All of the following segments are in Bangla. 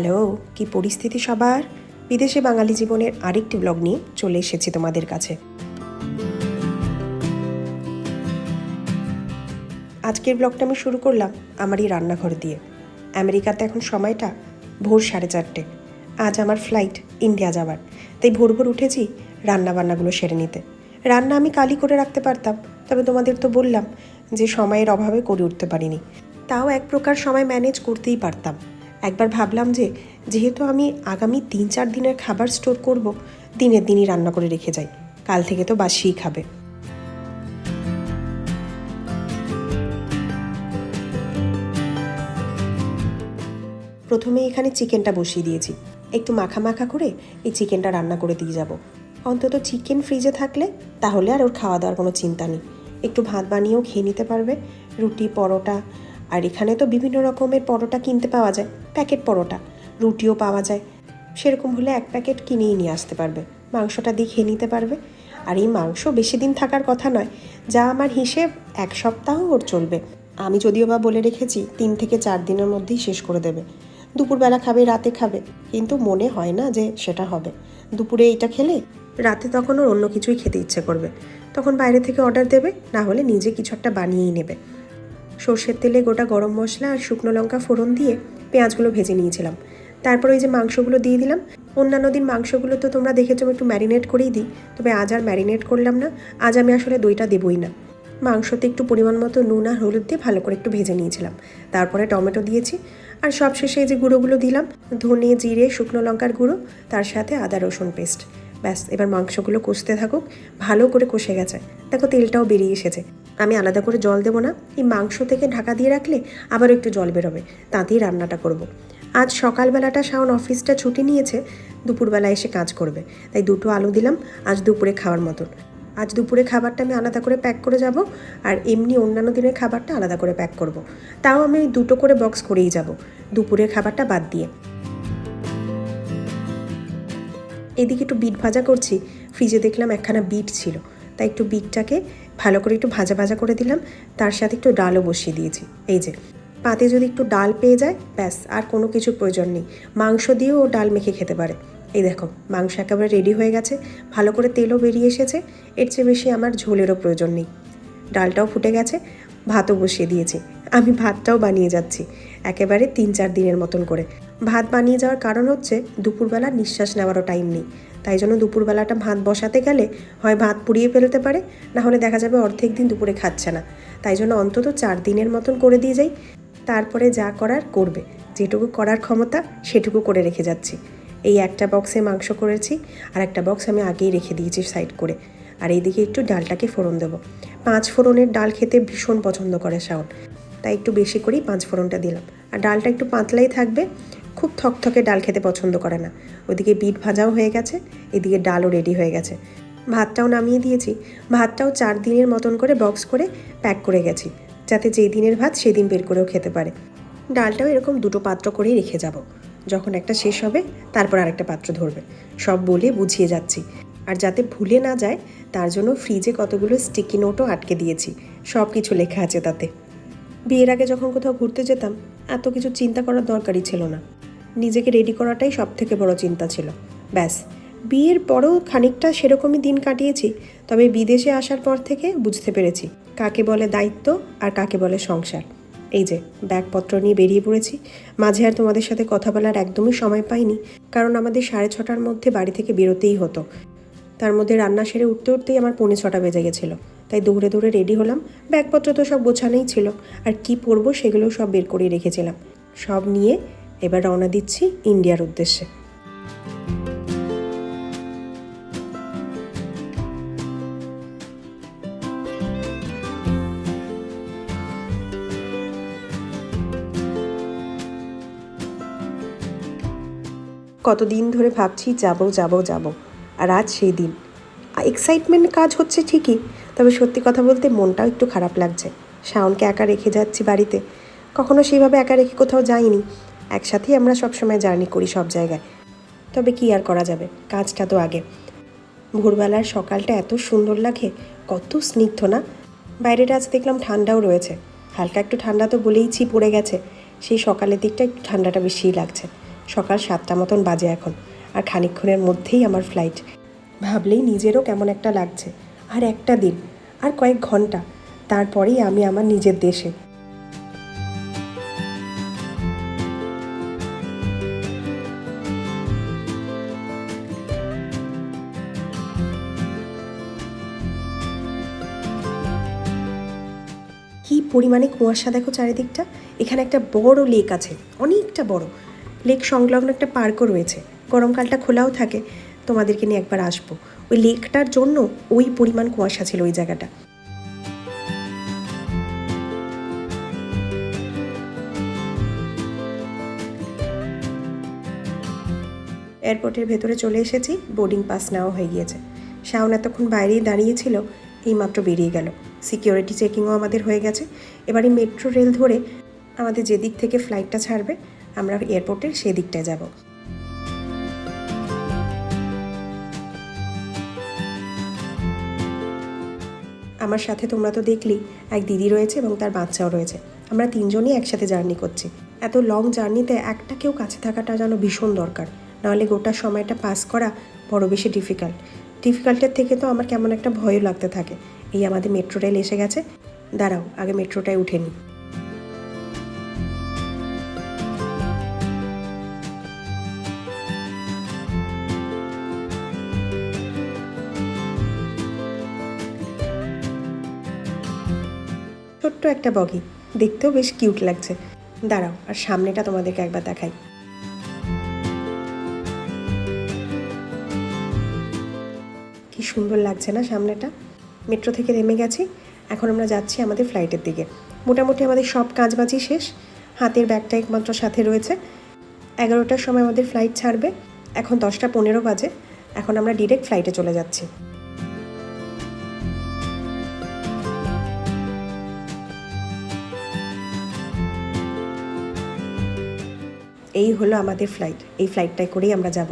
হ্যালো, কি পরিস্থিতি সবার? বিদেশে বাঙালি জীবনের আরেকটি ব্লগ নিয়ে চলে এসেছি তোমাদের কাছে। আজকের ব্লগটা আমি শুরু করলাম আমারই রান্নাঘর দিয়ে। আমেরিকাতে এখন সময়টা ভোর 4:30। আজ আমার ফ্লাইট ইন্ডিয়া যাওয়ার, তাই ভোর ভোর উঠেছি রান্নাবান্নাগুলো সেরে নিতে। রান্না আমি কালই করে রাখতে পারতাম, তবে তোমাদের তো বললাম যে সময়ের অভাবে করে উঠতে পারিনি। তাও এক প্রকার সময় ম্যানেজ করতেই পারতাম। একবার ভাবলাম যে যেহেতু আমি আগামী 3-4 দিনের খাবার স্টোর করব, দিনের দিনই রান্না করে রেখে যাই, কাল থেকে তো বাসিই খাবে। প্রথমে এখানে চিকেনটা বসিয়ে দিয়েছি। একটু মাখা মাখা করে এই চিকেনটা রান্না করে দিয়ে যাব। অন্তত চিকেন ফ্রিজে থাকলে তাহলে আর ওর খাওয়া দাওয়ার কোনো চিন্তা নেই। একটু ভাত বানিয়েও খেয়ে নিতে পারবে, রুটি পরোটা। আর এখানে তো বিভিন্ন রকমের পরোটা কিনতে পাওয়া যায়, প্যাকেট পরোটা, রুটিও পাওয়া যায়। সেরকম হলে এক প্যাকেট কিনেই নিয়ে আসতে পারবে, মাংসটা দিয়ে খেয়ে নিতে পারবে। আর এই মাংস বেশি দিন থাকার কথা নয়, যা আমার হিসেব 1 সপ্তাহ ওর চলবে। আমি যদিও বা বলে রেখেছি 3 থেকে 4 দিনের মধ্যেই শেষ করে দেবে। দুপুরবেলা খাবে, রাতে খাবে, কিন্তু মনে হয় না যে সেটা হবে। দুপুরে এইটা খেলে রাতে তখন ওর অন্য কিছুই খেতে ইচ্ছে করবে, তখন বাইরে থেকে অর্ডার দেবে, না হলে নিজে কিছু একটা বানিয়েই নেবে। সর্ষের তেলে গোটা গরম মশলা আর শুকনো লঙ্কা ফোড়ন দিয়ে পেঁয়াজগুলো ভেজে নিয়েছিলাম। তারপর ওই যে মাংসগুলো দিয়ে দিলাম। অন্যান্য দিন মাংসগুলো তো তোমরা দেখেছো একটু ম্যারিনেট করেই দিই, তবে আজ আর ম্যারিনেট করলাম না। আজ আমি আসলে দইটা দেবই না। মাংসতে একটু পরিমাণ মতো নুন আর হলুদ দিয়ে ভালো করে একটু ভেজে নিয়েছিলাম। তারপরে টমেটো দিয়েছি, আর সবশেষে এই যে গুঁড়োগুলো দিলাম, ধনে, জিরে, শুকনো লঙ্কার গুঁড়ো, তার সাথে আদা রসুন পেস্ট। ব্যাস, এবার মাংসগুলো কষতে থাকুক। ভালো করে কষে গেছে, দেখো তেলটাও বেরিয়ে এসেছে। আমি আলাদা করে জল দেবো না, এই মাংস থেকে ঢাকা দিয়ে রাখলে আবারও একটু জল বেরোবে, তাতেই রান্নাটা করব। আজ সকালবেলাটা শাওন অফিসটা ছুটি নিয়েছে, দুপুরবেলা এসে কাজ করবে, তাই 2টো আলু দিলাম আজ দুপুরে খাওয়ার মতন। আজ দুপুরে খাবারটা আমি আলাদা করে প্যাক করে যাব, আর এমনি অন্যান্য দিনের খাবারটা আলাদা করে প্যাক করব। তাও আমি 2টো করে বক্স করেই যাব, দুপুরের খাবারটা বাদ দিয়ে। এদিকে একটু বিট ভাজা করছি, ফ্রিজে দেখলাম একখানা বিট ছিল, তাই একটু বিটটাকে ভালো করে একটু ভাজা ভাজা করে দিলাম। তার সাথে একটু ডালও বসিয়ে দিয়েছি। এই যে পাতে যদি একটু ডাল পেয়ে যায়, ব্যাস আর কোনো কিছু প্রয়োজন নেই। মাংস দিয়েও ও ডাল মেখে খেতে পারে। এই দেখো মাংস একেবারে রেডি হয়ে গেছে, ভালো করে তেলও বেরিয়ে এসেছে। এর চেয়ে বেশি আমার ঝোলেরও প্রয়োজন নেই। ডালটাও ফুটে গেছে, ভাতও বসিয়ে দিয়েছি। আমি ভাতটাও বানিয়ে যাচ্ছি একেবারে 3-4 দিনের মতন করে। ভাত বানিয়ে যাওয়ার কারণ হচ্ছে দুপুরবেলা নিঃশ্বাস নেওয়ারও টাইম নেই, তাই জন্য দুপুরবেলাটা ভাত বসাতে গেলে হয় ভাত পুড়িয়ে ফেলতে পারে, না হলে দেখা যাবে অর্ধেক দিন দুপুরে খাচ্ছে না। তাই জন্য অন্তত 4 দিনের মতন করে দিয়ে যাই, তারপরে যা করার করবে। যেটুকু করার ক্ষমতা সেটুকু করে রেখে যাচ্ছি। এই একটা বক্সে মাংস করেছি, আর একটা বক্স আমি আগেই রেখে দিয়েছি সাইড করে। আর এইদিকে একটু ডালটাকে ফোড়ন দেবো। 5 ফোড়নের ডাল খেতে ভীষণ পছন্দ করে শাওন, তাই একটু বেশি করেই 5 ফোড়নটা দিলাম। আর ডালটা একটু পাতলাই থাকবে, খুব থকথকে ডাল খেতে পছন্দ করে না। ওইদিকে বিট ভাজাও হয়ে গেছে, এদিকে ডালও রেডি হয়ে গেছে। ভাতটাও নামিয়ে দিয়েছি। ভাতটাও 4 দিনের মতন করে বক্স করে প্যাক করে গেছি, যাতে যেই দিনের ভাত সেদিন বের করেও খেতে পারে। ডালটাও এরকম 2টো পাত্র করেই রেখে যাব, যখন একটা শেষ হবে তারপর আরেকটা পাত্র ধরবে। সব বলে বুঝিয়ে যাচ্ছি। আর যাতে ভুলে না যায় তার জন্য ফ্রিজে কতগুলো স্টিকি নোটও আটকে দিয়েছি, সব কিছু লেখা আছে তাতে। বিয়ের আগে যখন কোথাও ঘুরতে যেতাম এত কিছু চিন্তা করার দরকারই ছিল না, নিজেকে রেডি করাটাই সব থেকে বড় চিন্তা ছিল। ব্যাস, বিয়ের পরেও খানিকটা সেরকমই দিন কাটিয়েছি, তবে বিদেশে আসার পর থেকে বুঝতে পেরেছি কাকে বলে দায়িত্ব আর কাকে বলে সংসার। এই যে ব্যাগপত্র নিয়ে বেরিয়ে পড়েছি। মাঝে আর তোমাদের সাথে কথা বলার একদমই সময় পাইনি, কারণ আমাদের 6:30টার মধ্যে বাড়ি থেকে বেরোতেই হতো। তার মধ্যে রান্না সেরে উঠতে উঠতেই আমার 6:45 বেজে গেছিলো, তাই দৌড়ে দৌড়ে রেডি হলাম। ব্যাগপত্র তো সব গোছানোই ছিল, আর কি পরবো সেগুলো সব বের করে রেখেছিলাম। সব নিয়ে এবার রওনা দিচ্ছি ইন্ডিয়ার উদ্দেশ্যে। কতদিন ধরে ভাবছি যাব যাব যাব, আর আজ সেই দিন। এক্সাইটমেন্ট কাজ হচ্ছে ঠিকই, তবে সত্যি কথা বলতে মনটাও একটু খারাপ লাগছে। শাওনকে একা রেখে যাচ্ছি বাড়িতে, কখনো সেইভাবে একা রেখে কোথাও যাইনি। একসাথেই আমরা সবসময় জার্নি করি সব জায়গায়, তবে কি আর করা যাবে, কাজটা তো আগে। ভোরবেলার সকালটা এত সুন্দর লাগে, কত স্নিগ্ধ না। বাইরেটা আজ দেখলাম ঠান্ডাও রয়েছে, হালকা একটু ঠান্ডা তো বলেইছি পড়ে গেছে, সেই সকালের দিকটা একটু ঠান্ডাটা বেশিই লাগছে। সকাল 7টা মতন বাজে এখন, আর খানিকক্ষণের মধ্যেই আমার ফ্লাইট। ভাবলেই নিজেরও কেমন একটা লাগছে। আর একটা দিন, আর কয়েক ঘন্টা, তারপরেই আমি আমার নিজের দেশে। কি পরিমাণে কুয়াশা দেখো চারিদিকটা। এখানে একটা বড় লেক আছে, অনেকটা বড় লেক, সংলগ্ন একটা পার্কও রয়েছে। গরমকালটা খোলাও থাকে। তোমাদেরকে নিয়ে একবার আসবো। ওই লেকটার জন্য ওই পরিমাণ কুয়াশা ছিল ওই জায়গাটা। এয়ারপোর্টের ভেতরে চলে এসেছি, বোর্ডিং পাস নেওয়া হয়ে গিয়েছে। শাওন এতক্ষণ বাইরেই দাঁড়িয়েছিল, এইমাত্র বেরিয়ে গেল। সিকিউরিটি চেকিংও আমাদের হয়ে গেছে। এবারে মেট্রো রেল ধরে আমাদের যে দিক থেকে ফ্লাইটটা ছাড়বে, আমরা এয়ারপোর্টের সেদিকটায় যাব। আমার সাথে তোমরা তো দেখলেই, এক দিদি রয়েছে এবং তার বাচ্চাও রয়েছে। আমরা তিনজনই একসাথে জার্নি করছি। এত লং জার্নিতে একটা কেউ কাছে থাকাটা যেন ভীষণ দরকার, নাহলে গোটা সময়টা পাস করা বড় বেশি ডিফিকাল্টের থেকে তো আমার কেমন একটা ভয়ও লাগতে থাকে। এই আমাদের মেট্রো রেল এসে গেছে। দাঁড়াও, আগে মেট্রোটায় উঠে নিই। ছোট্ট একটা বগি, দেখতেও বেশ কিউট লাগছে। দাঁড়াও, আর সামনেটা তোমাদেরকে একবার দেখাই। কি সুন্দর লাগছে না সামনেটা। মেট্রো থেকে নেমে গেছি, এখন আমরা যাচ্ছি আমাদের ফ্লাইটের দিকে। মোটামুটি আমাদের সব কাজবাজি শেষ। হাতের ব্যাগটা একমাত্র সাথে রয়েছে। 11টার সময় আমাদের ফ্লাইট ছাড়বে। এখন 10টা 15 বাজে। এখন আমরা ডিরেক্ট ফ্লাইটে চলে যাচ্ছি। এই হলো আমাদের ফ্লাইট। এই ফ্লাইটটায় করেই আমরা যাব।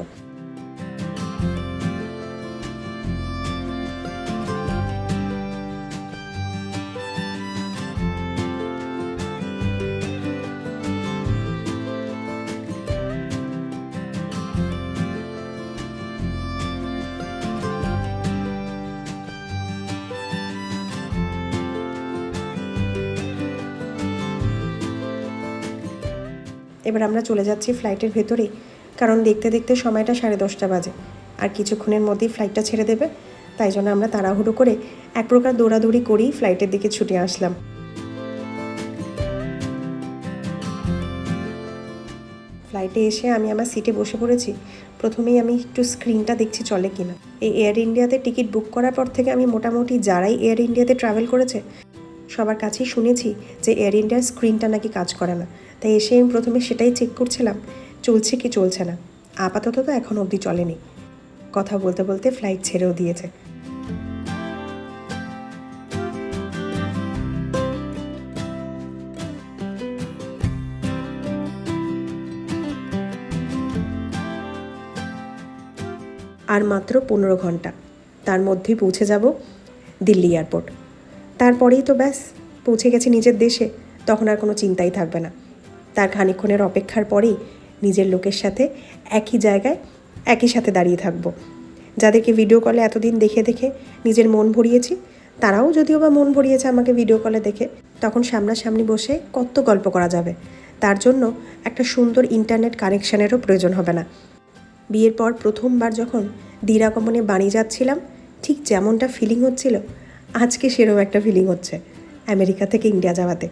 এবার আমরা চলে যাচ্ছি ফ্লাইটের ভেতরে, কারণ দেখতে দেখতে সময়টা 10:30 বাজে, আর কিছুক্ষণের মধ্যেই ফ্লাইটটা ছেড়ে দেবে। তাই জন্য আমরা তাড়াহুড়ো করে এক প্রকার দৌড়াদৌড়ি করেই ফ্লাইটের দিকে ছুটে আসলাম। ফ্লাইটে এসে আমি আমার সিটে বসে পড়েছি। প্রথমেই আমি একটু স্ক্রিনটা দেখছি চলে কিনা। এই এয়ার ইন্ডিয়াতে টিকিট বুক করার পর থেকে আমি মোটামুটি যারাই এয়ার ইন্ডিয়াতে ট্রাভেল করেছে সবার কাছেই শুনেছি যে এয়ার ইন্ডিয়ার স্ক্রিনটা নাকি কাজ করে না। তাই এসে আমি প্রথমে সেটাই চেক করছিলাম, চলছে কি চলছে না। আপাতত তো এখন অবধি চলেনি। কথা বলতে বলতে ফ্লাইট ছেড়েও দিয়েছে। আর মাত্র 15 ঘন্টা, তার মধ্যেই পৌঁছে যাব দিল্লি এয়ারপোর্ট। তারপরেই তো ব্যাস পৌঁছে গেছি নিজের দেশে। তখন আর কোনো চিন্তাই থাকবে না। তার খানিকক্ষণের অপেক্ষার পরেই নিজের লোকের সাথে একই জায়গায় একই সাথে দাঁড়িয়ে থাকবো। যাদেরকে ভিডিও কলে এতদিন দেখে দেখে নিজের মন ভরিয়েছি, তারাও যদিও বা মন ভরিয়েছে আমাকে ভিডিও কলে দেখে। তখন সামনাসামনি বসে কত গল্প করা যাবে। তার জন্য একটা সুন্দর ইন্টারনেট কানেকশানেরও প্রয়োজন হবে না। বিয়ের পর প্রথমবার যখন দিরাগমনে বাড়ি যাচ্ছিলাম, ঠিক যেমনটা ফিলিং হচ্ছিল, আজকে সেরকম একটা ফিলিং হচ্ছে আমেরিকা থেকে ইন্ডিয়া যাওয়াতে।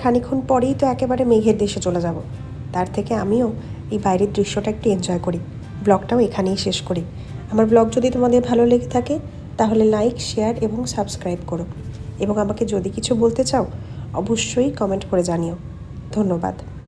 খানিকক্ষণ পরেই তো একেবারে মেঘের দেশে চলে যাব। তার থেকে আমিও এই বাইরের দৃশ্যটা একটু এনজয় করি। ব্লগটাও এখানেই শেষ করি। আমার ব্লগ যদি তোমাদের ভালো লেগে থাকে তাহলে লাইক, শেয়ার এবং সাবস্ক্রাইব করো। এবং আমাকে যদি কিছু বলতে চাও অবশ্যই কমেন্ট করে জানিও। ধন্যবাদ।